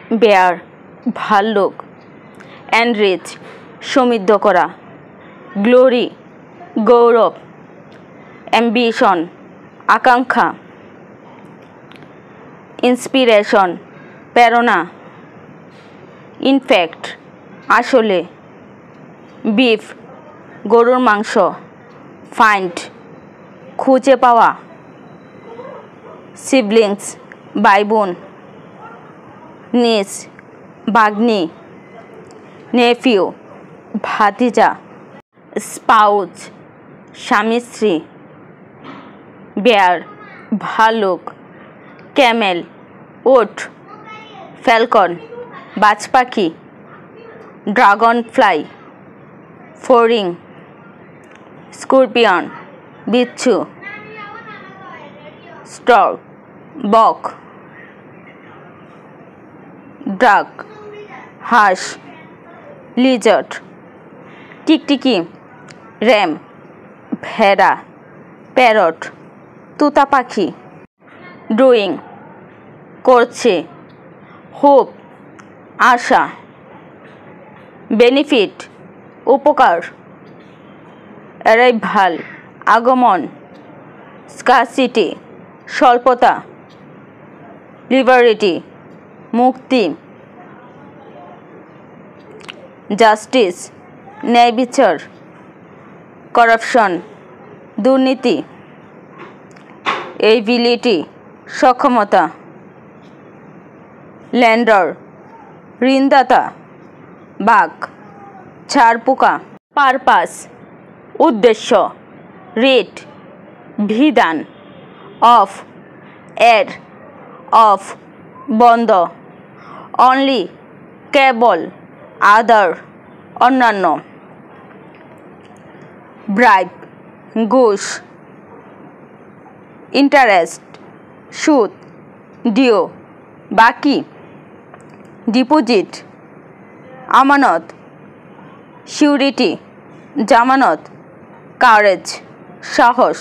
Bear ভাল্লুক, enrich সমৃদ্ধ করা, গ্লোরি গৌরব, অ্যাম্বিশন আকাঙ্ক্ষা, ইন্সপিরেশন প্রেরণা, ইনফ্যাক্ট আসলে, বিফ গরুর মাংস, ফাইন্ড খুঁজে পাওয়া, সিবলিংস ভাই বোন, নিস ভাগ্নি, নেফিউ ভাতিজা, স্পাউস স্বামী স্ত্রী, বেয়ার ভাল্লুক, ক্যামেল উট, ফ্যালকন বাজ পাখি, ড্রাগন ফ্লাই ফড়িং, স্করপিয়ন বিচ্ছু, স্টর্ক বক, ডাক হাঁস, লিজার্ড টিকটিকি, র্যাম ভেড়া, প্যারট তোতা পাখি, ডুইং করছে, হোপ আশা, বেনিফিট উপকার, অ্যারাইভাল আগমন, স্কারসিটি স্বল্পতা, লিবার্টি মুক্তি, জাস্টিস ন্যায় বিচার, করাপশন দুর্নীতি, এবিলিটি সক্ষমতা, ল্যান্ডার ঋণদাতা, বাঘ ছারপোকা, পারপাস উদ্দেশ্য, রিট বিধান, অফ এর, অফ বন্ধ, অনলি কেবল, আদার অন্যান্য, ব্রাইব ঘুষ, ইন্টারেস্ট সুদ, ডিউ বাকি, ডিপোজিট আমানত, সিউরিটি জামানত, কারেজ সাহস।